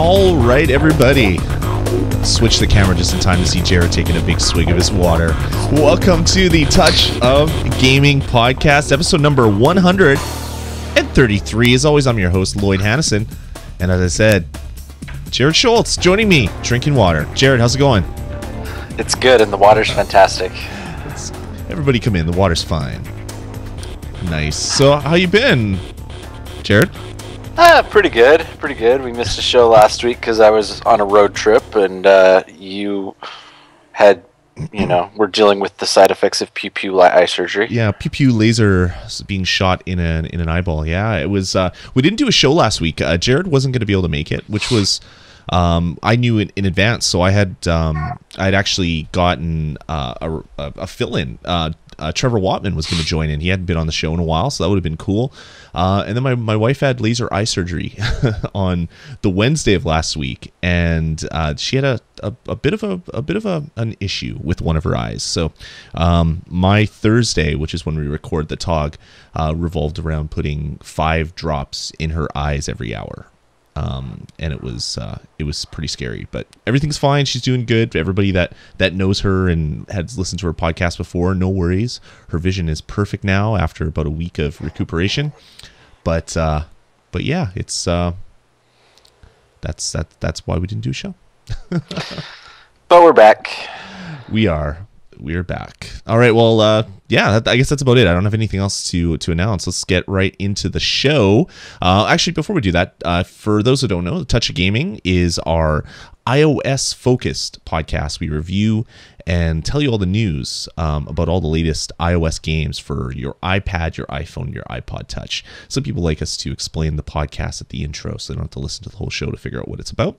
All right, everybody. Switch the camera just in time to see Jared taking a big swig of his water. Welcome to the Touch of Gaming podcast, episode number 133. As always, I'm your host, Lloyd Hannison. And as I said, Jared Schultz joining me, drinking water. Jared, how's it going? It's good, and the water's fantastic. Everybody come in. The water's fine. Nice. So, how you been, Jared? Pretty good. Pretty good. We missed a show last week because I was on a road trip, and you had, we're dealing with the side effects of pew-pew eye surgery. Yeah, pew-pew laser being shot in an eyeball. Yeah, it was. We didn't do a show last week. Jared wasn't going to be able to make it, which was. I knew in advance, so I'd actually gotten a fill-in. Trevor Watman was going to join in. He hadn't been on the show in a while, so that would have been cool. And then my wife had laser eye surgery on the Wednesday of last week, and she had a bit of an issue with one of her eyes. So my Thursday, which is when we record the ToG, revolved around putting 5 drops in her eyes every hour. And it was pretty scary, but everything's fine. She's doing good. Everybody that knows her and has listened to her podcast before, no worries. Her vision is perfect now after about a week of recuperation. But yeah, it's that's why we didn't do a show. But we're back. We're back. All right. Well, yeah, I guess that's about it. I don't have anything else to announce. Let's get right into the show. Actually, before we do that, for those who don't know, the Touch of Gaming is our iOS-focused podcast. We review and tell you all the news about all the latest iOS games for your iPad, your iPhone, your iPod Touch. Some people like us to explain the podcast at the intro, so they don't have to listen to the whole show to figure out what it's about.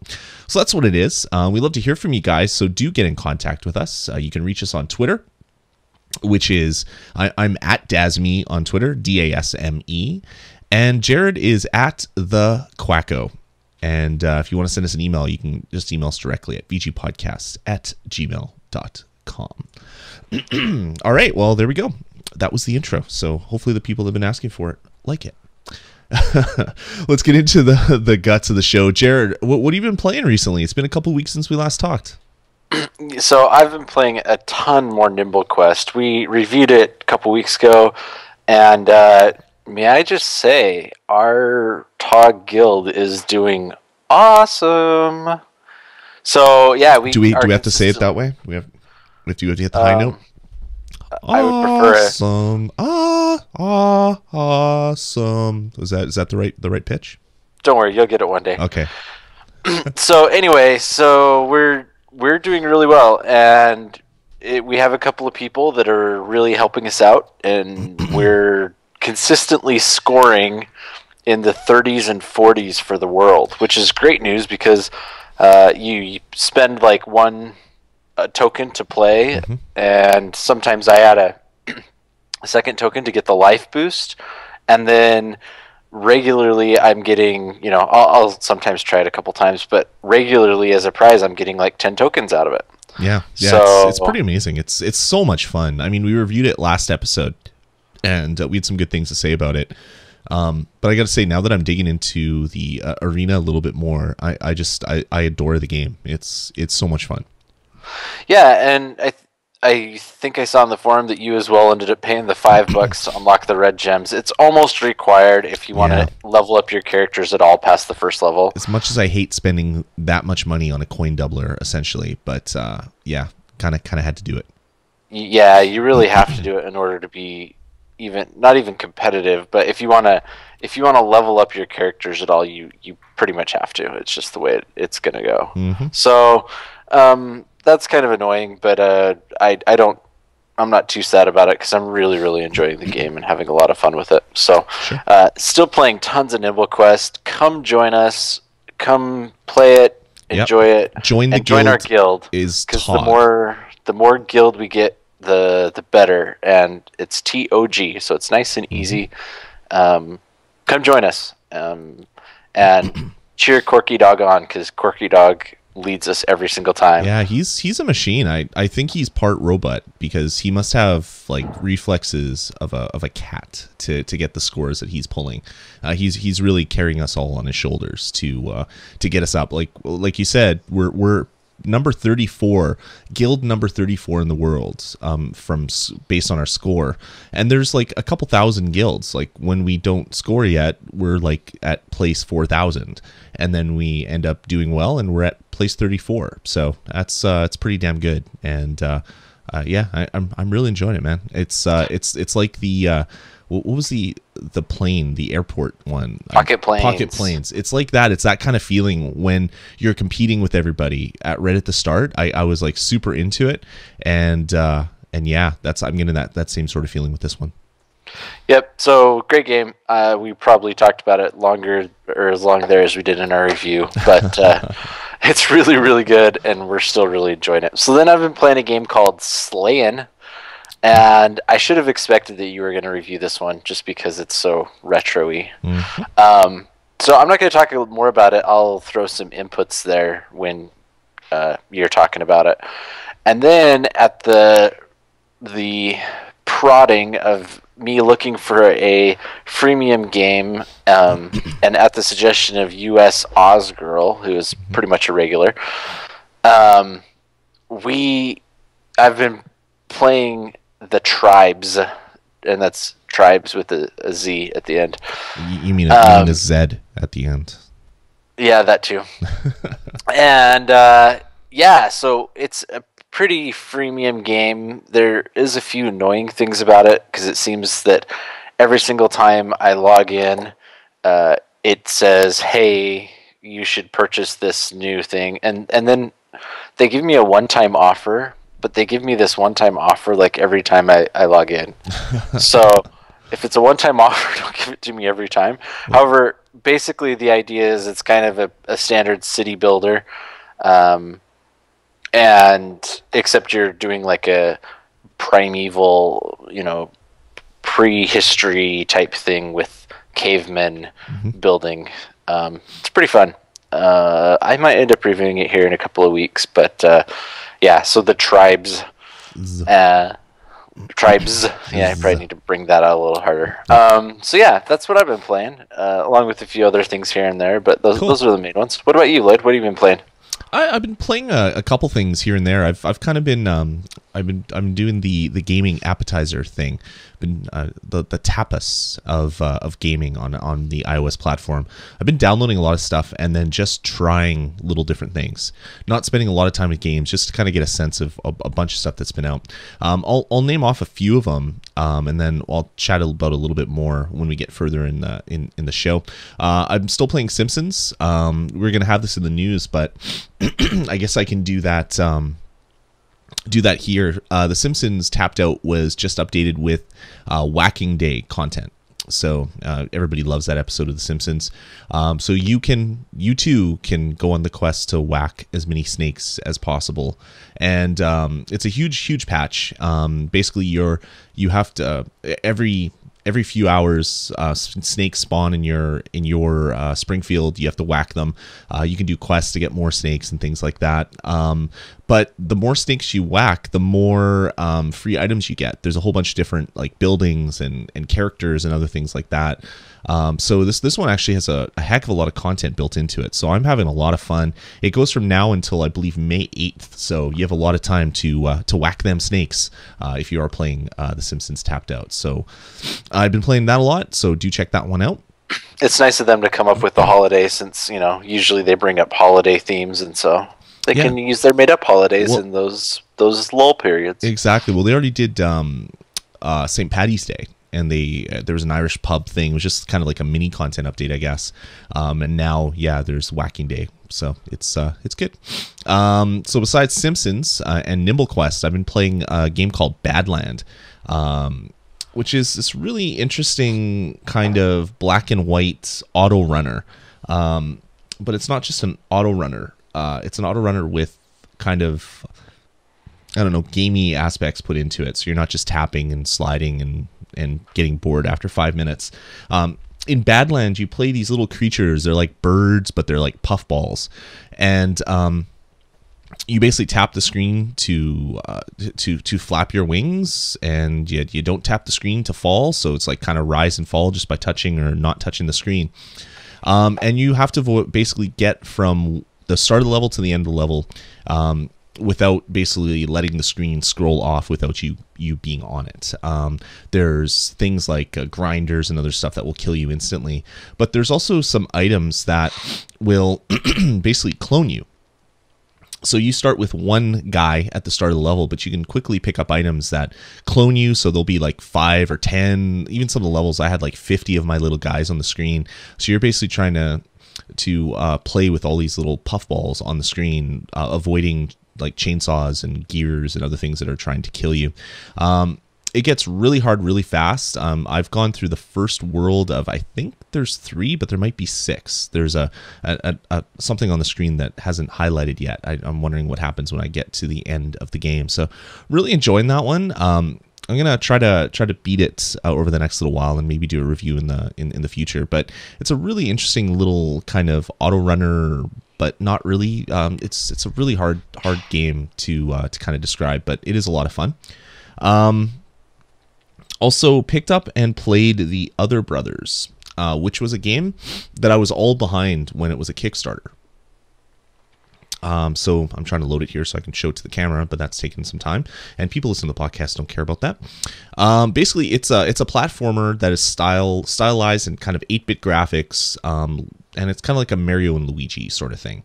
So that's what it is. We love to hear from you guys, so do get in contact with us. You can reach us on Twitter, which is, I'm at Dasme on Twitter, DASME, and Jared is at the Quacko. And if you want to send us an email, you can just email us directly at vgpodcast@gmail.com. All right, well, there we go. That was the intro. So hopefully the people that have been asking for it like it. Let's get into the guts of the show. Jared, what have you been playing recently? It's been a couple weeks since we last talked. So I've been playing a ton more Nimble Quest. We reviewed it a couple weeks ago, and may I just say, our ToG guild is doing awesome. So yeah, do we have to say it that way? Do we have to hit the high note? I would prefer awesome. Is that the right pitch? Don't worry, you'll get it one day. Okay. So anyway, we're doing really well, and we have a couple of people that are really helping us out, and we're consistently scoring in the 30s and 40s for the world, which is great news because you spend like one token to play, and sometimes I add a second token to get the life boost, and then regularly I'm getting, I'll sometimes try it a couple times, but regularly as a prize I'm getting like 10 tokens out of it. Yeah, so it's pretty amazing. It's so much fun. I mean, we reviewed it last episode, and we had some good things to say about it. But I got to say, now that I'm digging into the arena a little bit more, I adore the game. It's so much fun. Yeah, and I think I saw on the forum that you as well ended up paying the $5 to unlock the red gems. It's almost required if you want to level up your characters at all past the first level. As much as I hate spending that much money on a coin doubler, essentially, but yeah, kind of had to do it. Yeah, you really have to do it in order to be not even competitive, but if you want to level up your characters at all, you pretty much have to. It's just the way it's going to go. So that's kind of annoying, but I'm not too sad about it because I'm really, really enjoying the game and having a lot of fun with it. So still playing tons of Nimble Quest. Come join us. Come play it. Enjoy it. Join our guild. Because the more guild we get, the better, and it's ToG, so it's nice and easy. Come join us, and cheer Corky Dog on, because Corky Dog leads us every single time. Yeah, he's a machine. I think he's part robot because he must have like reflexes of a cat to get the scores that he's pulling. He's really carrying us all on his shoulders to get us up. Like you said, we're number 34, guild number 34 in the world, based on our score. And there's like a couple thousand guilds. Like when we don't score yet, we're like at place 4,000, and then we end up doing well, and we're at place 34. So that's it's pretty damn good. And yeah, I'm really enjoying it, man. It's like the what was the plane, the airport one? Pocket planes. Pocket planes. It's like that. It's that kind of feeling when you're competing with everybody right at the start. I was like super into it, and yeah, I'm getting that same sort of feeling with this one. Yep. So great game. We probably talked about it longer or as long there as we did in our review, but it's really, really good, and we're still really enjoying it. So then I've been playing a game called Slayin. And I should have expected that you were going to review this one just because it's so retro-y. Mm-hmm. So I'm not going to talk more about it. I'll throw some inputs there when you're talking about it. And then at the prodding of me looking for a freemium game, and at the suggestion of US Ozgirl, who is pretty much a regular, I've been playing the Tribes, and that's Tribes with a Z at the end. You mean a Z at the end? Yeah, that too. And yeah, so it's a pretty freemium game. There is a few annoying things about it because it seems that every single time I log in, it says, "Hey, you should purchase this new thing," and then they give me a one-time offer. But they give me this one-time offer like every time I log in. So if it's a one-time offer, don't give it to me every time. However, basically the idea is it's kind of a standard city builder, and except you're doing like a primeval, prehistory type thing with cavemen building. It's pretty fun. I might end up reviewing it here in a couple of weeks, but yeah, so the Tribes. Yeah, I probably need to bring that out a little harder. So yeah, that's what I've been playing, along with a few other things here and there, but those are the main ones. What about you, Lloyd? What have you been playing? I've been playing a couple things here and there. I've kind of been I'm doing the gaming appetizer thing, been the tapas of gaming on the iOS platform. I've been downloading a lot of stuff and then just trying little different things. Not spending a lot of time with games, just to kind of get a sense of a bunch of stuff that's been out. I'll name off a few of them, and then I'll chat about a little bit more when we get further in the show. I'm still playing Simpsons. We're gonna have this in the news, but I guess I can do that. Do that here. The Simpsons Tapped Out was just updated with Whacking Day content. So everybody loves that episode of The Simpsons. So you too can go on the quest to whack as many snakes as possible, and it's a huge patch. Basically, you have to every few hours, snakes spawn in your Springfield. You have to whack them. You can do quests to get more snakes and things like that. But the more snakes you whack, the more free items you get. There's a whole bunch of different like buildings and characters and other things like that. So this one actually has a heck of a lot of content built into it. So I'm having a lot of fun. It goes from now until I believe May 8th. So you have a lot of time to whack them snakes if you are playing The Simpsons Tapped Out. So I've been playing that a lot. So do check that one out. It's nice of them to come up with the holiday, since usually they bring up holiday themes, and so they can use their made-up holidays in those lull periods. Exactly. Well, they already did St. Paddy's Day, and there was an Irish pub thing. It was just kind of like a mini content update, I guess. And now, there's Whacking Day, so it's good. So besides Simpsons and Nimble Quest, I've been playing a game called Badland, which is this really interesting kind of black and white auto runner. But it's not just an auto runner. It's an auto runner with kind of, I don't know, gamey aspects put into it. So you're not just tapping and sliding and getting bored after 5 minutes. In Badland, you play these little creatures. They're like birds, but they're like puffballs. And you basically tap the screen to flap your wings, and you don't tap the screen to fall. So it's like kind of rise and fall just by touching or not touching the screen. And you have to basically get from the start of the level to the end of the level without basically letting the screen scroll off without you being on it. There's things like grinders and other stuff that will kill you instantly, but there's also some items that will basically clone you. So you start with one guy at the start of the level, but you can quickly pick up items that clone you. So there'll be like 5 or 10, even some of the levels I had like 50 of my little guys on the screen. So you're basically trying to play with all these little puffballs on the screen, avoiding like chainsaws and gears and other things that are trying to kill you. It gets really hard really fast. I've gone through the first world of, I think there's 3, but there might be 6. There's a something on the screen that hasn't highlighted yet. I'm wondering what happens when I get to the end of the game. So really enjoying that one. I'm gonna try to beat it over the next little while and maybe do a review in the future. But it's a really interesting little kind of auto runner, but not really. It's a really hard game to kind of describe, but it is a lot of fun. Also picked up and played The Other Brothers, which was a game that I was all behind when it was a Kickstarter. So I'm trying to load it here so I can show it to the camera, but that's taking some time. And people listening to the podcast don't care about that. Basically, it's a platformer that is stylized in kind of 8-bit graphics, and it's kind of like a Mario and Luigi sort of thing.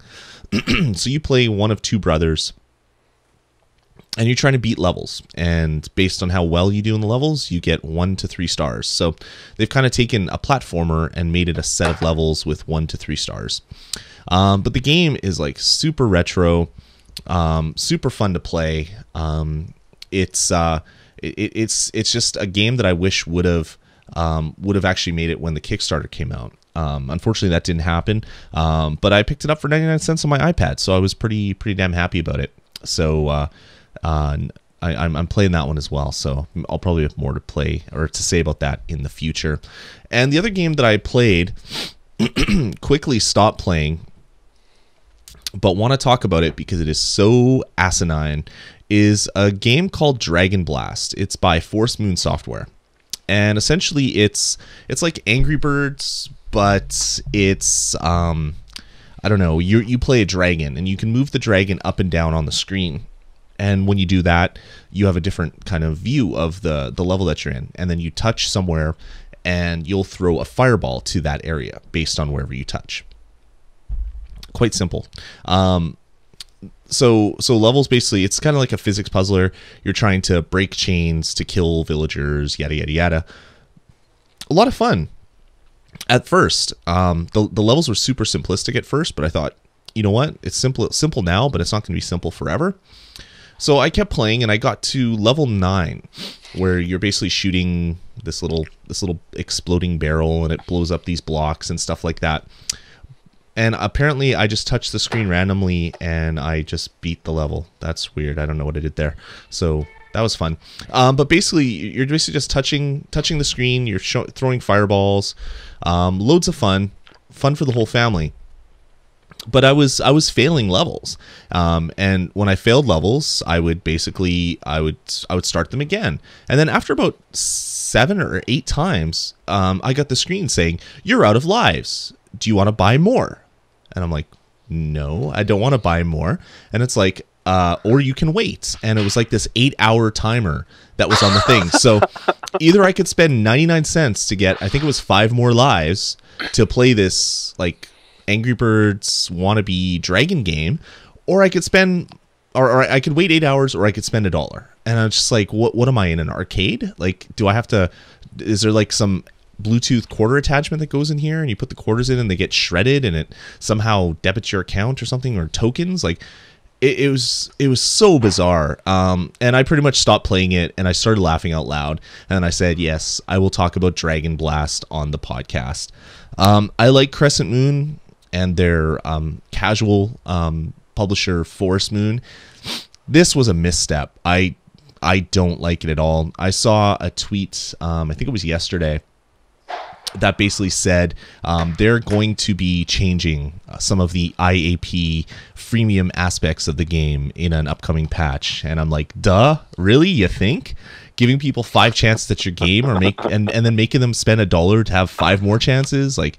So you play one of 2 brothers, and you're trying to beat levels, and based on how well you do in the levels, you get 1 to 3 stars. So they've kind of taken a platformer and made it a set of levels with 1 to 3 stars. But the game is like super retro, super fun to play. It's just a game that I wish would have actually made it when the Kickstarter came out. Unfortunately, that didn't happen. But I picked it up for 99 cents on my iPad, so I was pretty damn happy about it. So I'm playing that one as well, so I'll probably have more to play or to say about that in the future. And the other game that I played, quickly stopped playing, but want to talk about it because it is so asinine, is a game called Dragon Blast. It's by Force Moon Software, and essentially it's like Angry Birds, but it's I don't know. You play a dragon, and you can move the dragon up and down on the screen. And when you do that, you have a different kind of view of the level that you're in. And then you touch somewhere, and you'll throw a fireball to that area based on wherever you touch. Quite simple. So levels, basically, it's kind of like a physics puzzler. You're trying to break chains to kill villagers, yada, yada, yada. A lot of fun. At first, the levels were super simplistic at first, but I thought, you know what? It's simple now, but it's not going to be simple forever. So I kept playing, and I got to level 9, where you're basically shooting this little exploding barrel, and it blows up these blocks and stuff like that. And apparently, I just touched the screen randomly, and I just beat the level. That's weird. I don't know what I did there. So that was fun. But basically, you're basically just touching the screen. You're throwing fireballs. Loads of fun for the whole family. But I was failing levels, and when I failed levels, I would start them again, and then after about 7 or 8 times, I got the screen saying, "You're out of lives. Do you want to buy more?" And I'm like, "No, I don't want to buy more." And it's like, or you can wait, and it was like this 8-hour timer that was on the thing. So either I could spend 99 cents to get, I think it was 5 more lives to play this like Angry Birds wannabe dragon game, or I could spend, or I could wait 8 hours, or I could spend $1. And I'm just like, what am I in an arcade? Like, do I have to? Is there like some Bluetooth quarter attachment that goes in here, and you put the quarters in, and they get shredded, and it somehow debits your account or something, or tokens? Like, it was so bizarre. And I pretty much stopped playing it, and I started laughing out loud. And I said, yes, I will talk about Dragon Blast on the podcast. I like Crescent Moon and their casual publisher Forest Moon. This was a misstep. I don't like it at all. I saw a tweet, I think it was yesterday, that basically said they're going to be changing some of the IAP freemium aspects of the game in an upcoming patch. And I'm like, duh, really? You think? Giving people 5 chances at your game, or and then making them spend $1 to have 5 more chances? Like,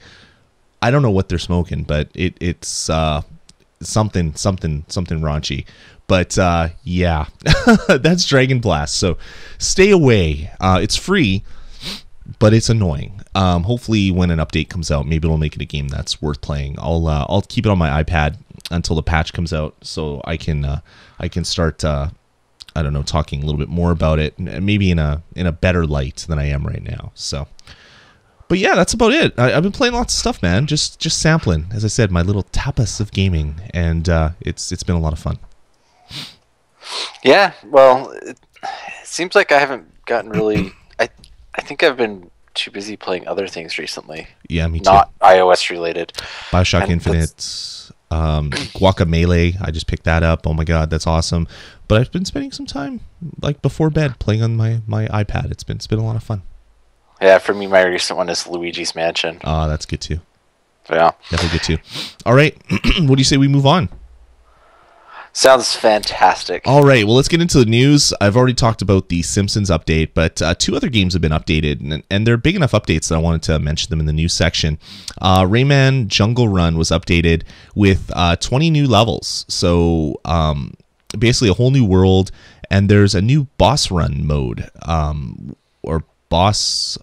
I don't know what they're smoking, but it's something raunchy. But yeah, that's Dragon Blast. So stay away. It's free, but it's annoying. Hopefully, when an update comes out, maybe it'll make it a game that's worth playing. I'll keep it on my iPad until the patch comes out, so I can start I don't know, talking a little bit more about it, maybe in a better light than I am right now. So, but yeah, that's about it. I've been playing lots of stuff, man. Just sampling, as I said, my little tapas of gaming, and it's been a lot of fun. Yeah, well, it seems like I haven't gotten really. I think I've been too busy playing other things recently. Yeah, me too. Not iOS related. BioShock Infinite, Guacamelee. I just picked that up. Oh my god, that's awesome. But I've been spending some time, like before bed, playing on my iPad. It's been a lot of fun. Yeah, for me, my recent one is Luigi's Mansion. That's good too. Yeah, definitely good too. All right, what do you say we move on? Sounds fantastic. All right, well, let's get into the news. I've already talked about the Simpsons update, but 2 other games have been updated, and they're big enough updates that I wanted to mention them in the news section. Rayman Jungle Run was updated with 20 new levels, so basically a whole new world, and there's a new boss run mode, or boss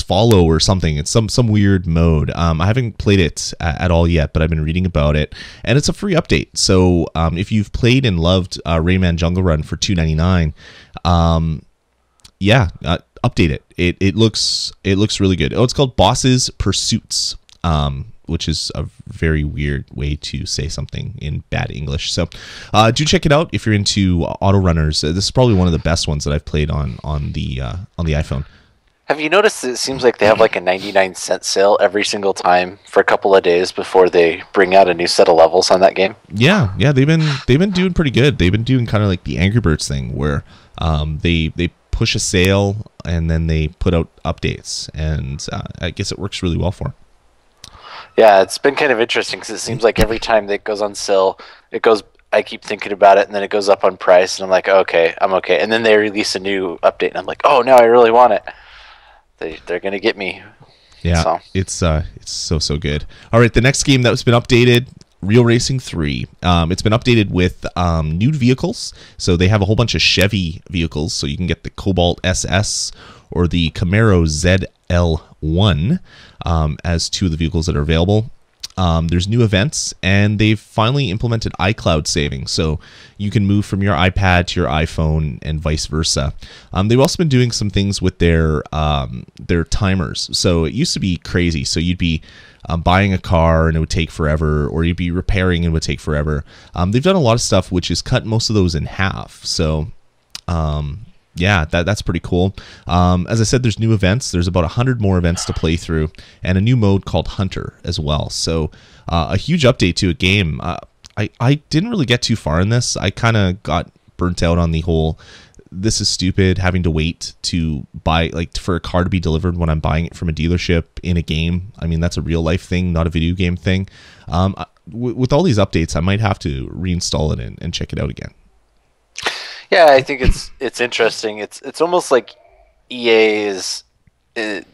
follow or something. It's some weird mode. I haven't played it at all yet, but I've been reading about it, and it's a free update. So if you've played and loved Rayman Jungle Run for $2.99, yeah, update it. It looks really good. Oh, it's called Bosses Pursuits, which is a very weird way to say something in bad English. So do check it out if you're into auto runners. This is probably one of the best ones that I've played on the iPhone. Have you noticed that it seems like they have like a 99-cent sale every single time for a couple of days before they bring out a new set of levels on that game? Yeah, they've been doing pretty good. They've been doing kind of like the Angry Birds thing, where they push a sale and then they put out updates, and I guess it works really well for them. Yeah, it's been kind of interesting because it seems like every time that it goes on sale, I keep thinking about it, and then it goes up on price, and I'm like, okay, I'm okay. And then they release a new update, and I'm like, oh, now I really want it. They're gonna get me. Yeah, so. It's so good. All right, the next game that's been updated, Real Racing 3. It's been updated with new vehicles. So they have a whole bunch of Chevy vehicles, so you can get the Cobalt SS or the Camaro ZL1 as 2 of the vehicles that are available. There's new events, and they've finally implemented iCloud saving, so you can move from your iPad to your iPhone and vice versa. They've also been doing some things with their timers. So it used to be crazy. So you'd be buying a car and it would take forever, or you'd be repairing and it would take forever. They've done a lot of stuff which has cut most of those in half. So yeah, that's pretty cool. As I said, there's new events. There's about 100 more events to play through, and a new mode called Hunter as well. So a huge update to a game. I didn't really get too far in this. I kind of got burnt out on the whole, this is stupid, having to wait to buy, like, for a car to be delivered when I'm buying it from a dealership in a game. I mean, that's a real life thing, not a video game thing. With all these updates, I might have to reinstall it and check it out again. Yeah, I think it's interesting. It's almost like EA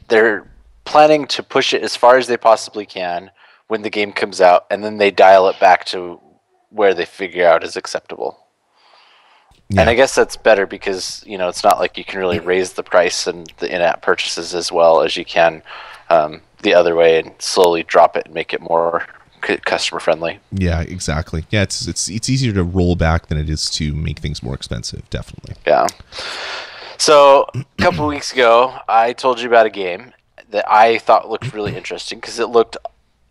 they're planning to push it as far as they possibly can when the game comes out, and then they dial it back to where they figure out is acceptable. Yeah. And I guess that's better because, you know, it's not like you can really raise the price and the in-app purchases as well as you can the other way and slowly drop it and make it more customer friendly. Yeah, exactly. Yeah, it's easier to roll back than it is to make things more expensive, definitely. Yeah. So a couple weeks ago, I told you about a game that I thought looked really interesting because it looked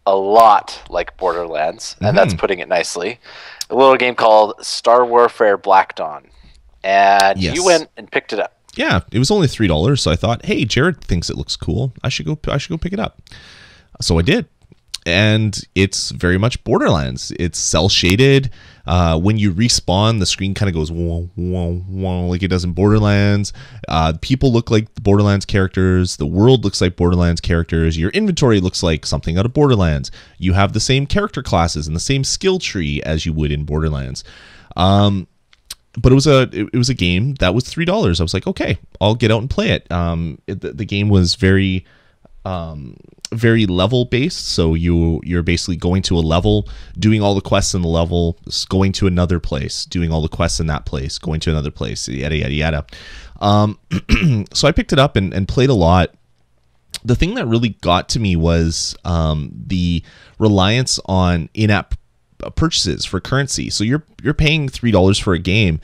a lot like Borderlands, and that's putting it nicely. A little game called Star Warfare Black Dawn, and you went and picked it up. Yeah, it was only $3, so I thought, hey, Jared thinks it looks cool. I should go pick it up. So I did. and it's very much Borderlands. It's cell shaded. When you respawn, the screen kind of goes whoa, whoa, whoa, like it does in Borderlands. People look like the Borderlands characters. The world looks like Borderlands characters. Your inventory looks like something out of Borderlands. You have the same character classes and the same skill tree as you would in Borderlands. But it was a game that was $3. I was like, okay, I'll get out and play it. The game was very level based, so you're basically going to a level, doing all the quests in the level, going to another place, doing all the quests in that place, going to another place, yada yada yada. So I picked it up and played a lot. The thing that really got to me was the reliance on in-app purchases for currency. So you're paying $3 for a game,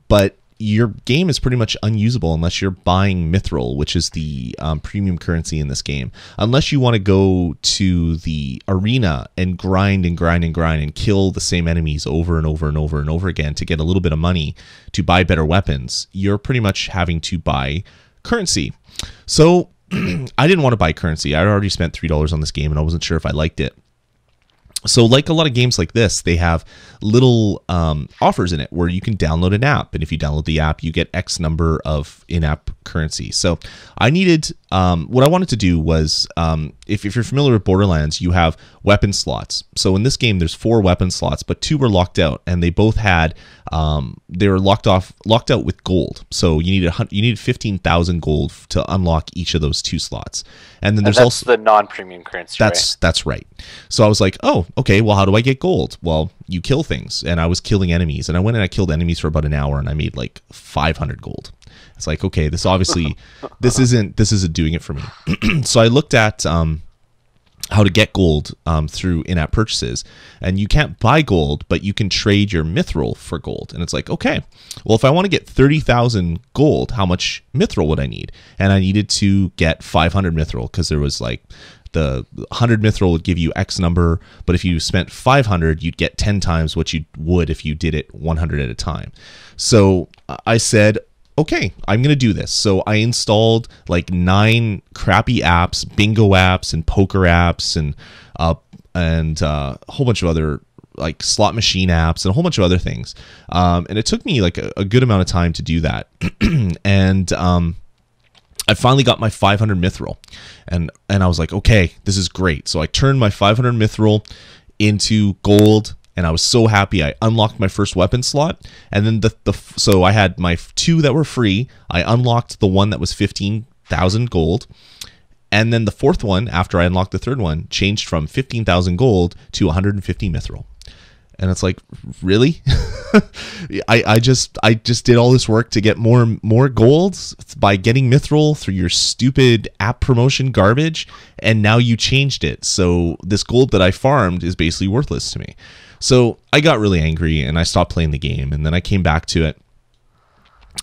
but your game is pretty much unusable unless you're buying mithril, which is the premium currency in this game. Unless you want to go to the arena and grind and grind and grind and kill the same enemies over and over and over and over again to get a little bit of money to buy better weapons, you're pretty much having to buy currency. So I didn't want to buy currency. I already spent $3 on this game and I wasn't sure if I liked it. So like a lot of games like this, they have little offers in it where you can download an app. And if you download the app, you get X number of in-app currency. So I needed, what I wanted to do was, if you're familiar with Borderlands, you have weapon slots. So in this game, there's 4 weapon slots, but 2 were locked out. And they both had, they were locked out with gold. So you needed 15,000 gold to unlock each of those 2 slots. And then there's also the non-premium currency. That's right. So I was like, oh, okay, well, how do I get gold? Well, you kill things, and I was killing enemies, and I went and I killed enemies for about an hour, and I made like 500 gold. It's like, okay, this obviously this isn't doing it for me. So I looked at how to get gold through in-app purchases, and you can't buy gold, but you can trade your mithril for gold. And it's like, okay, well, if I want to get 30,000 gold, how much mithril would I need? And I needed to get 500 mithril, because there was like the 100 mithril would give you X number, but if you spent 500, you'd get 10 times what you would if you did it 100 at a time. So I said, okay, I'm going to do this. So I installed like 9 crappy apps, bingo apps and poker apps and a whole bunch of other like slot machine apps and a whole bunch of other things. And it took me like a good amount of time to do that. And I finally got my 500 mithril, and I was like, okay, this is great. So I turned my 500 mithril into gold, and I was so happy. I unlocked my first weapon slot, and then so I had my 2 that were free. I unlocked the one that was 15,000 gold, and then the 4th one, after I unlocked the 3rd one, changed from 15,000 gold to 150 mithril. And it's like, really? I just did all this work to get more golds by getting mithril through your stupid app promotion garbage, and now you changed it. So this gold that I farmed is basically worthless to me. So I got really angry and I stopped playing the game, and then I came back to it.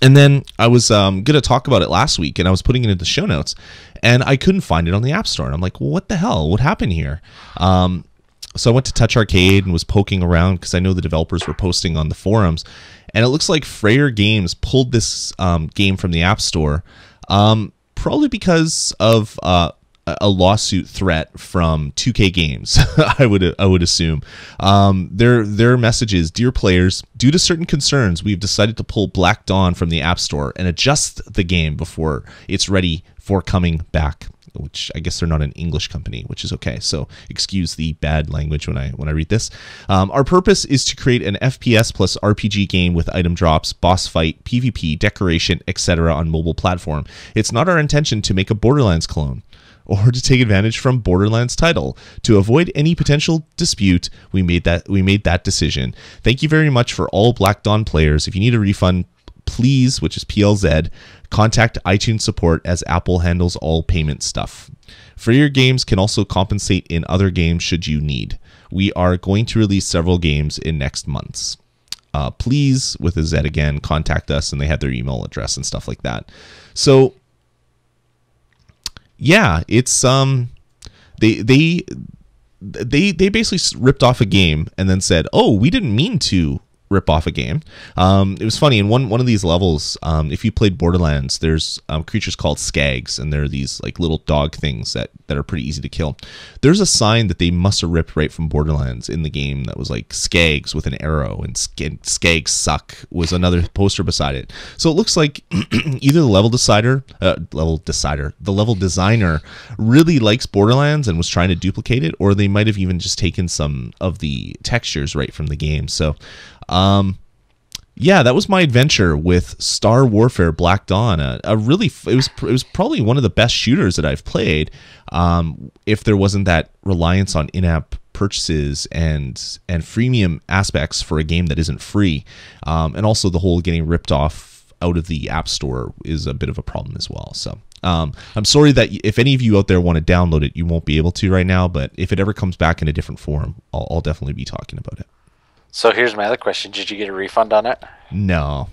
And then I was going to talk about it last week, and I was putting it into the show notes, and I couldn't find it on the App Store. And I'm like, well, what the hell? What happened here? So I went to Touch Arcade and was poking around because I know the developers were posting on the forums, and it looks like Freyr Games pulled this game from the App Store, probably because of a lawsuit threat from 2K Games. I would assume. Their message is, dear players, due to certain concerns, we've decided to pull Black Dawn from the App Store and adjust the game before it's ready for coming back. Which I guess they're not an English company, which is okay. So excuse the bad language when I read this. Our purpose is to create an FPS plus RPG game with item drops, boss fight, PvP, decoration, etc. on mobile platform. It's not our intention to make a Borderlands clone or to take advantage from Borderlands title. To avoid any potential dispute, we made that decision. Thank you very much for all Black Dawn players. If you need a refund, please, which is PLZ, contact iTunes support as Apple handles all payment stuff. Freyr Games can also compensate in other games should you need. We are going to release several games in next months. Please, with a Z again, contact us, and they had their email address and stuff like that. So yeah, it's they basically ripped off a game and then said, oh, we didn't mean to rip off a game. It was funny in one of these levels. If you played Borderlands, there's creatures called skags, and they're these like little dog things that are pretty easy to kill. There's a sign that they must have ripped right from Borderlands in the game that was like skags with an arrow, and skags suck was another poster beside it. So it looks like either the level designer really likes Borderlands and was trying to duplicate it, or they might have even just taken some of the textures right from the game. So yeah, that was my adventure with Star Warfare Black Dawn. It was probably one of the best shooters that I've played. If there wasn't that reliance on in-app purchases and freemium aspects for a game that isn't free, and also the whole getting ripped off out of the App Store is a bit of a problem as well. So I'm sorry that if any of you out there want to download it, you won't be able to right now. But if it ever comes back in a different form, I'll definitely be talking about it. So here's my other question. Did you get a refund on it? No.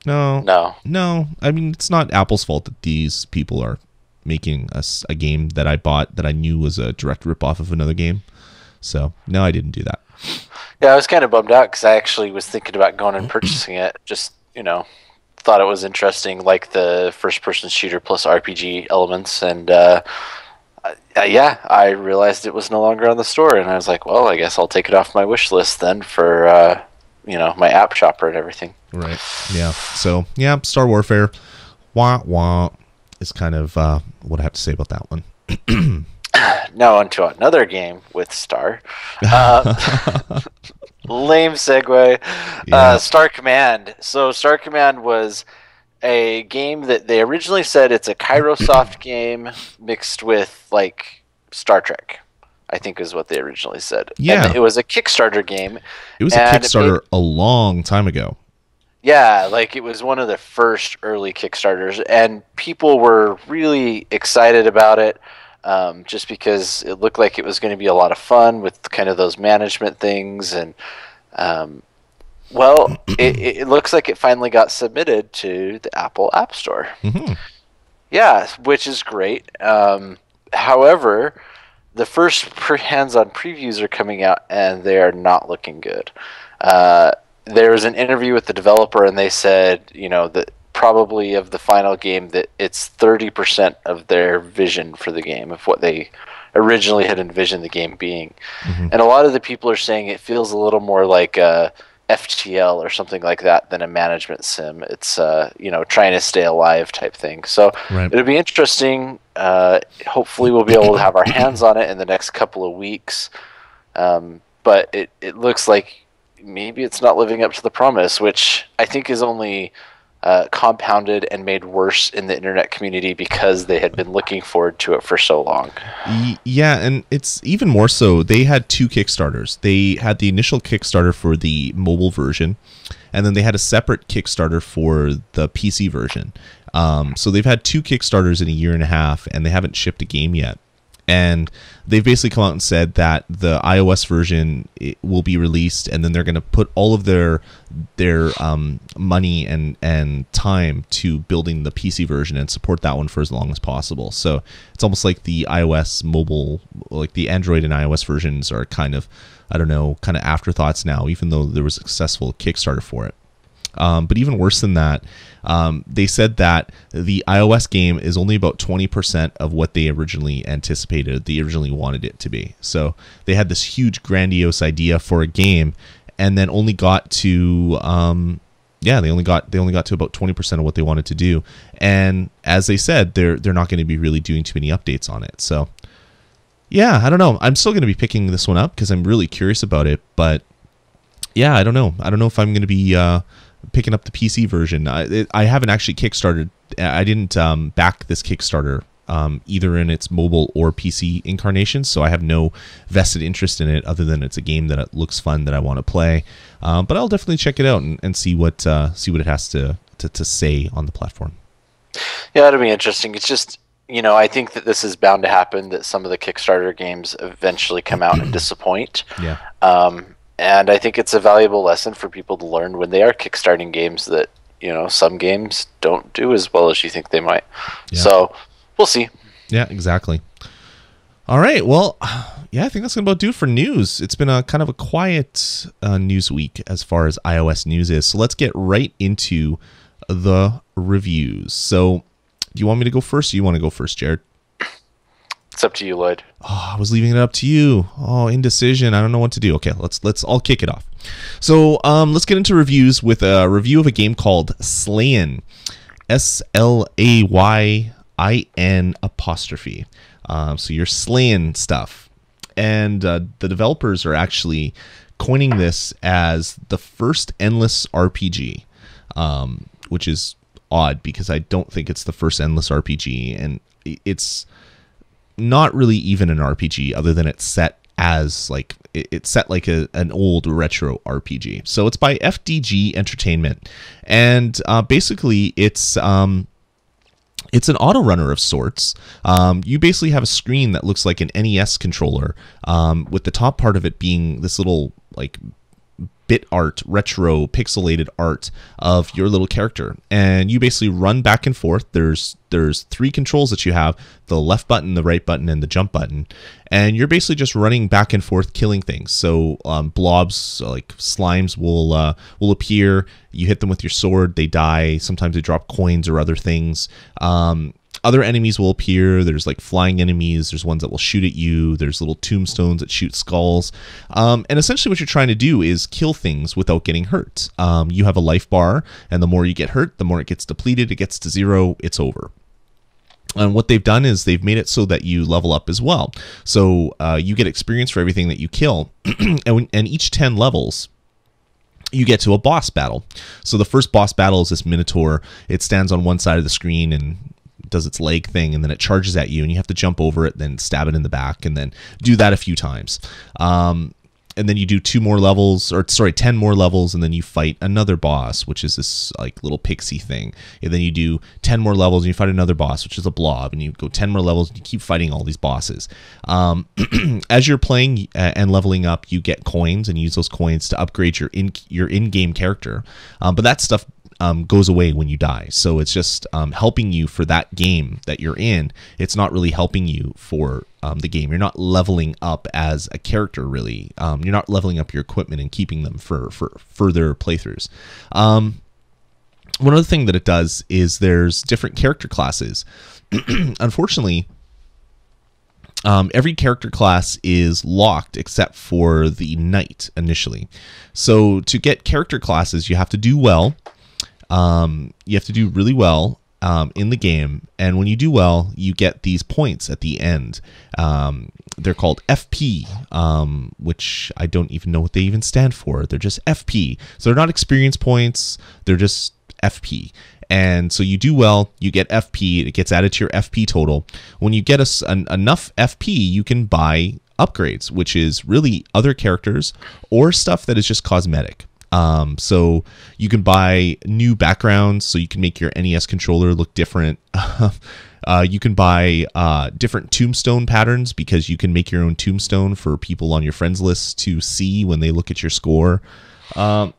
I mean, it's not Apple's fault that these people are making a game that I bought that I knew was a direct ripoff of another game. So, no, I didn't do that. Yeah, I was kind of bummed out because I actually was thinking about going and purchasing it. Just, thought it was interesting, like the first-person shooter plus RPG elements. And, yeah, I realized it was no longer on the store, and I was like, well, I guess I'll take it off my wish list then for, my app shopper and everything. Right. Yeah. So, yeah, Star Warfare, wah, is kind of what I have to say about that one. Now onto another game with Star. Lame segue. Yeah. Star Command. So Star Command was a game that they originally said it's a Kairosoft game mixed with like Star Trek, I think is what they originally said. Yeah. And it was a Kickstarter game. It was a Kickstarter a long time ago. Yeah, like it was one of the first early Kickstarters, and people were really excited about it. Just because it looked like it was going to be a lot of fun with kind of those management things. And, it looks like it finally got submitted to the Apple App Store. Mm-hmm. Yeah, which is great. However, the first hands-on previews are coming out, and they are not looking good. There was an interview with the developer, and they said, that probably of the final game that it's 30% of their vision for the game of what they originally had envisioned the game being. Mm-hmm. And a lot of the people are saying it feels a little more like a FTL or something like that than a management sim. It's trying to stay alive type thing. So right. It'll be interesting. Hopefully we'll be able to have our hands on it in the next couple of weeks. But it looks like maybe it's not living up to the promise, which I think is only compounded and made worse in the internet community because they had been looking forward to it for so long. Yeah, and it's even more so. They had two Kickstarters. They had the initial Kickstarter for the mobile version, and then they had a separate Kickstarter for the PC version. So they've had two Kickstarters in a year and a half, and they haven't shipped a game yet. And they've basically come out and said that the iOS version will be released, and then they're going to put all of their money and time to building the PC version and support that one for as long as possible. So it's almost like the iOS mobile, like the Android and iOS versions are kind of, kind of afterthoughts now, even though there was a successful Kickstarter for it. But even worse than that, they said that the iOS game is only about 20% of what they originally anticipated, they originally wanted it to be. So they had this huge grandiose idea for a game, and then only got to they only got to about 20% of what they wanted to do. And as they said, they're not going to be really doing too many updates on it. So yeah, I don't know. I'm still going to be picking this one up because I'm really curious about it. But yeah, I don't know. I don't know if I'm going to be picking up the PC version. I haven't actually kickstarted. I didn't back this Kickstarter either in its mobile or PC incarnation, so I have no vested interest in it other than it's a game that looks fun that I want to play. But I'll definitely check it out and see what it has to say on the platform. Yeah, it'll be interesting. It's just, I think that this is bound to happen, that some of the Kickstarter games eventually come out and disappoint. Yeah. And I think it's a valuable lesson for people to learn when they are kickstarting games that, some games don't do as well as you think they might. Yeah. So we'll see. Yeah, exactly. All right. Well, yeah, I think that's going to about do it for news. It's been a kind of a quiet news week as far as iOS news is. So let's get right into the reviews. So do you want me to go first or you want to go first, Jared? It's up to you, Lloyd. Oh, I was leaving it up to you. Oh, indecision. I don't know what to do. Okay, let's all kick it off. So let's get into reviews with a review of a game called Slayin. Slayin apostrophe. So you're slaying stuff. And the developers are actually coining this as the first endless RPG, which is odd because I don't think it's the first endless RPG, and it's not really even an RPG other than it's set as like it's set like an old retro RPG. So it's by FDG Entertainment, and basically it's an auto runner of sorts. You basically have a screen that looks like an NES controller, with the top part of it being this little like bit art, retro pixelated art of your little character, and you basically run back and forth. There's 3 controls that you have: the left button, the right button, and the jump button, and you're basically just running back and forth killing things. So blobs like slimes will appear. You hit them with your sword, they die. Sometimes they drop coins or other things. Other enemies will appear. There's like flying enemies. There's ones that will shoot at you. There's little tombstones that shoot skulls. And essentially what you're trying to do is kill things without getting hurt. You have a life bar, and the more you get hurt, the more it gets depleted. It gets to 0, it's over. And what they've done is they've made it so that you level up as well. So you get experience for everything that you kill. and each 10 levels, you get to a boss battle. So the first boss battle is this Minotaur. It stands on one side of the screen and does its leg thing, and then it charges at you, and you have to jump over it, then stab it in the back, and then do that a few times. And then you do 10 more levels, and then you fight another boss, which is this like little pixie thing. And then you do 10 more levels, and you fight another boss, which is a blob, and you go 10 more levels, and you keep fighting all these bosses. As you're playing and leveling up, you get coins, and use those coins to upgrade your in-game character. But that stuff goes away when you die. So it's just helping you for that game that you're in. It's not really helping you for the game. You're not leveling up as a character, really. You're not leveling up your equipment and keeping them for further playthroughs. One other thing that it does is there's different character classes. Unfortunately, every character class is locked except for the knight initially. So to get character classes, you have to do well. You have to do really well in the game, and when you do well, you get these points at the end. They're called FP, which I don't even know what they even stand for. They're just FP. So they're not experience points, they're just FP. And so you do well, you get FP, it gets added to your FP total. When you get enough FP, you can buy upgrades, which is really other characters or stuff that is just cosmetic. So you can buy new backgrounds, so you can make your NES controller look different. You can buy different tombstone patterns, because you can make your own tombstone for people on your friends list to see when they look at your score.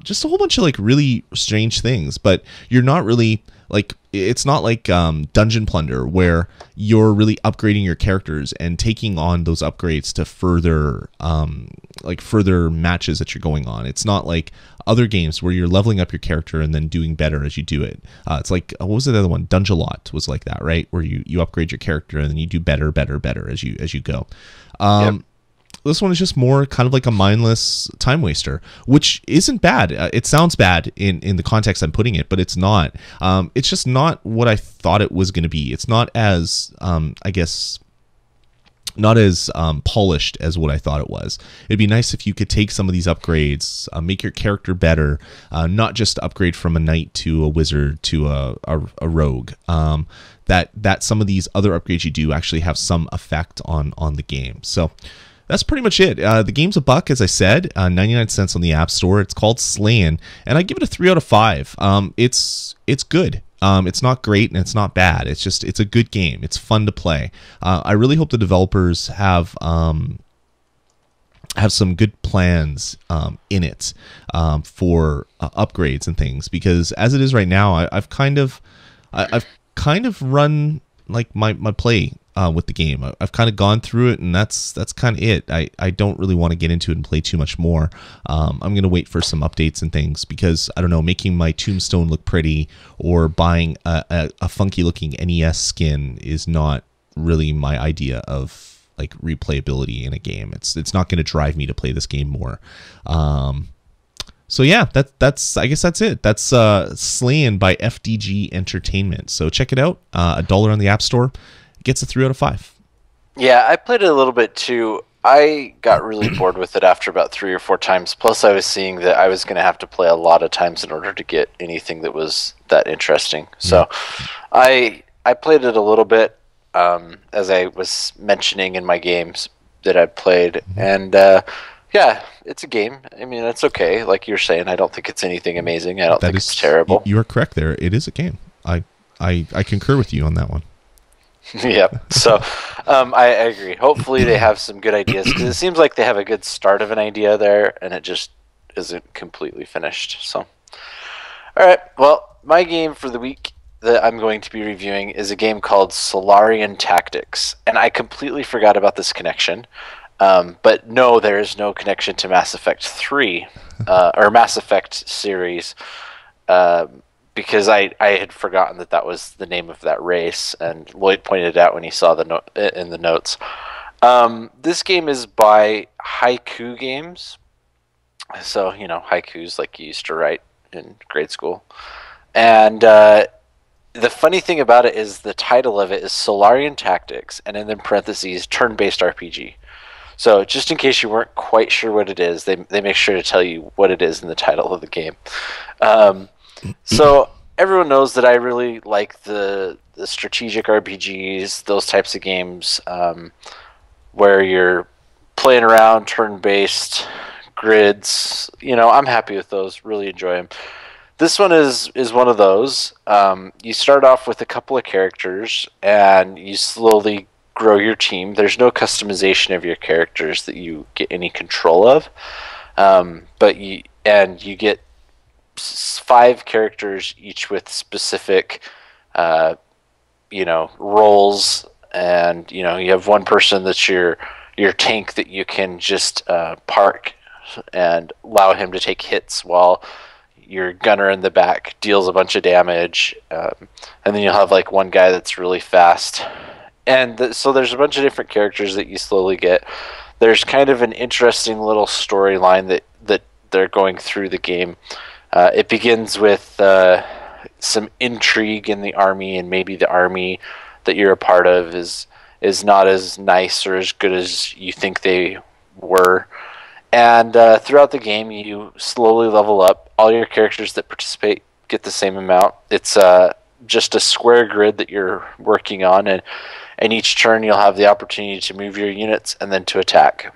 Just a whole bunch of like really strange things, but you're not really like, it's not like Dungeon Plunder, where you're really upgrading your characters and taking on those upgrades to further further matches that you're going on. It's not like other games where you're leveling up your character and then doing better as you do it. It's like, what was the other one? Dungelot was like that, right? Where you upgrade your character and then you do better as you go. Yep. This one is just more kind of like a mindless time waster, which isn't bad. It sounds bad in the context I'm putting it, but it's not. It's just not what I thought it was going to be. It's not as, I guess, not as polished as what I thought it was. It'd be nice if you could take some of these upgrades, make your character better, not just upgrade from a knight to a wizard to a rogue. That some of these other upgrades you do actually have some effect on the game. So that's pretty much it. The game's $1, as I said, 99 cents on the App Store. It's called Slayin, and I give it a 3 out of 5. It's good. It's not great and it's not bad. It's a good game. It's fun to play. I really hope the developers have some good plans in it for upgrades and things, because as it is right now, I've kind of run like my play with the game. I've kind of gone through it, and that's kind of it. I don't really want to get into it and play too much more. I'm going to wait for some updates and things because, I don't know, making my tombstone look pretty or buying a funky looking NES skin is not really my idea of like replayability in a game. It's not going to drive me to play this game more. So yeah, that's I guess that's it. That's Slayin by FDG Entertainment. So check it out. $1 on the App Store. Gets a 3 out of 5. Yeah, I played it a little bit too. I got really bored with it after about 3 or 4 times. Plus, I was seeing that I was going to have to play a lot of times in order to get anything that was that interesting. So I played it a little bit, as I was mentioning in my games that I played. And yeah, it's a game. I mean, it's okay. Like you're saying, I don't think it's anything amazing. I don't think it's terrible. You are correct there. It is a game. I concur with you on that one. Yeah. So I agree. Hopefully they have some good ideas because it seems like they have a good start of an idea there, and it just isn't completely finished. So, all right. Well, my game for the week that I'm going to be reviewing is a game called Solarian Tactics, and I completely forgot about this connection. But no, there is no connection to Mass Effect 3 or Mass Effect series. Because I had forgotten that was the name of that race, and Lloyd pointed it out when he saw the in the notes. This game is by Haiku Games. So, you know, haikus like you used to write in grade school. And the funny thing about it is the title of it is Solarian Tactics, and in parentheses, turn-based RPG. So just in case you weren't quite sure what it is, they make sure to tell you what it is in the title of the game. So everyone knows that I really like the strategic RPGs, those types of games where you're playing around, turn-based, grids. You know, I'm happy with those, really enjoy them. This one is one of those. You start off with a couple of characters, and you slowly grow your team. There's no customization of your characters that you get any control of, but you get 5 characters, each with specific, roles, and you have one person that's your tank that you can just park and allow him to take hits while your gunner in the back deals a bunch of damage, and then you'll have like one guy that's really fast, and so there's a bunch of different characters that you slowly get. There's kind of an interesting little storyline that they're going through the game. It begins with some intrigue in the army, and maybe the army that you're a part of is not as nice or as good as you think they were. And throughout the game, you slowly level up. All your characters that participate get the same amount. It's just a square grid that you're working on, and each turn you'll have the opportunity to move your units and then to attack.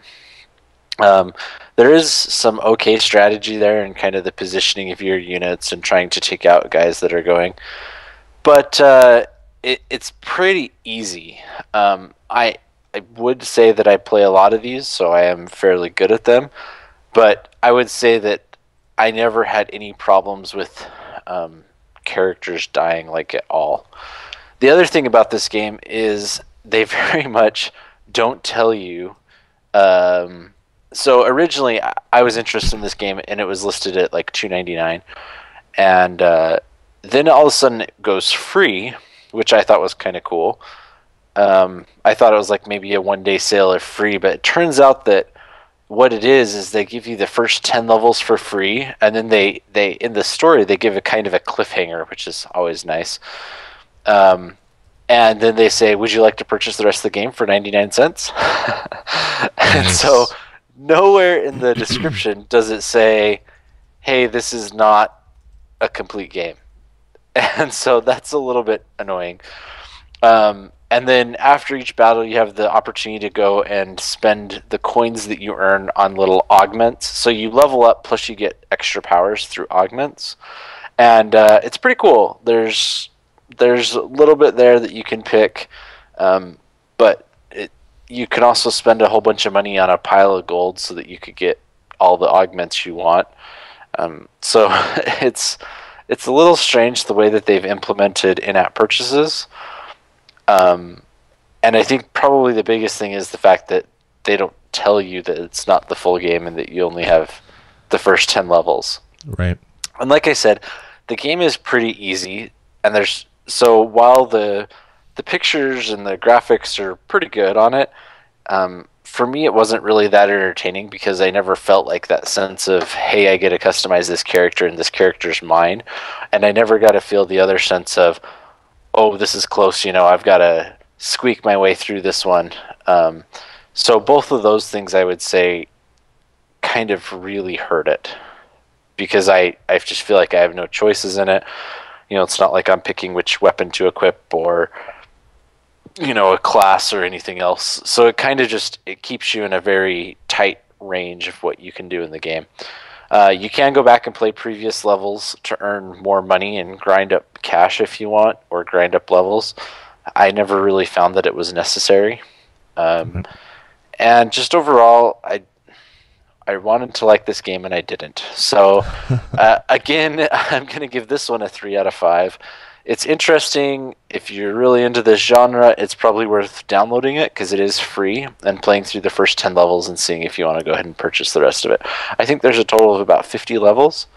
There is some okay strategy there and kind of the positioning of your units and trying to take out guys that are going. But it's pretty easy. I would say that I play a lot of these, so I am fairly good at them. But I would say that I never had any problems with characters dying like at all. The other thing about this game is they very much don't tell you. So originally I was interested in this game, and it was listed at like $2.99, and then all of a sudden it goes free, which I thought was kind of cool. I thought it was like maybe a one-day sale or free, but it turns out that what it is they give you the first 10 levels for free, and then they in the story they give a kind of a cliffhanger, which is always nice. And then they say, would you like to purchase the rest of the game for 99 cents? And so nowhere in the description does it say, hey, this is not a complete game. And so that's a little bit annoying. And then after each battle, you have the opportunity to go and spend the coins that you earn on little augments. So you level up, plus you get extra powers through augments. And it's pretty cool. There's a little bit there that you can pick, but you can also spend a whole bunch of money on a pile of gold so that you could get all the augments you want. So it's a little strange the way that they've implemented in-app purchases. And I think probably the biggest thing is the fact that they don't tell you that it's not the full game and that you only have the first 10 levels. Right. And like I said, the game is pretty easy, and while the pictures and the graphics are pretty good on it, for me it wasn't really that entertaining because I never felt like that sense of, hey, I get to customize this character and this character's mine, and I never got to feel the other sense of, oh, this is close, I've got to squeak my way through this one. So both of those things, I would say, kind of really hurt it, because I just feel like I have no choices in it. It's not like I'm picking which weapon to equip or a class or anything else. So it kind of it keeps you in a very tight range of what you can do in the game. You can go back and play previous levels to earn more money and grind up cash if you want, or grind up levels. I never really found that it was necessary. And just overall, I wanted to like this game and I didn't. So again, I'm going to give this one a 3 out of 5. It's interesting. If you're really into this genre, it's probably worth downloading it because it is free, and playing through the first 10 levels and seeing if you want to go ahead and purchase the rest of it. I think there's a total of about 50 levels.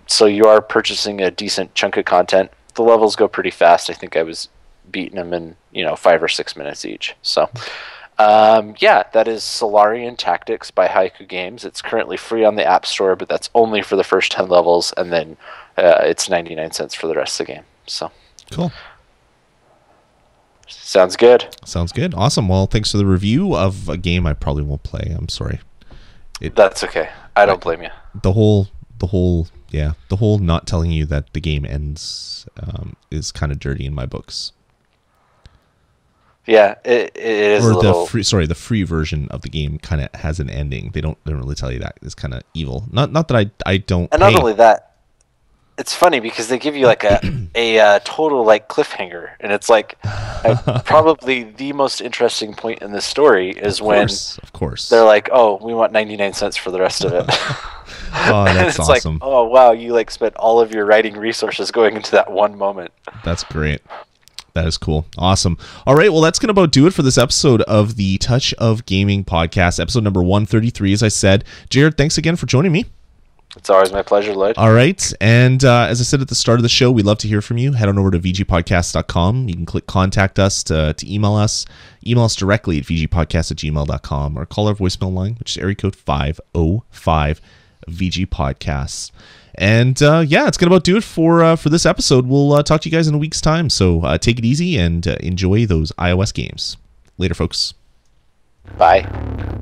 So you are purchasing a decent chunk of content. The levels go pretty fast. I think I was beating them in 5 or 6 minutes each. So that is Solarian Tactics by Haiku Games. It's currently free on the App Store, but that's only for the first 10 levels, and then it's 99 cents for the rest of the game. So cool. Sounds good. Sounds good. Awesome. Well, thanks for the review of a game I probably won't play. I'm sorry. That's okay. I don't blame you. The whole not telling you that the game ends is kind of dirty in my books. Yeah, it is. Or a little... the free version of the game kind of has an ending. They don't really tell you that. It's kind of evil. Not that I don't. And not only that, it's funny because they give you like a total like cliffhanger, and it's like probably the most interesting point in this story is of course they're like, oh, we want 99 cents for the rest of it. Oh, that's it's awesome. Like, oh wow, you like spent all of your writing resources going into that one moment. That's great. That is cool. Awesome. All right. Well, that's going to about do it for this episode of the Touch of Gaming podcast, episode number 133. As I said, Jared, thanks again for joining me. It's always my pleasure, Lloyd. All right. And as I said at the start of the show, we'd love to hear from you. Head on over to vgpodcast.com. You can click contact us to email us. Email us directly at vgpodcast@gmail.com, or call our voicemail line, which is area code 505 VGPodcasts. And it's gonna about do it for this episode. We'll talk to you guys in a week's time. So take it easy and enjoy those iOS games. Later, folks. Bye.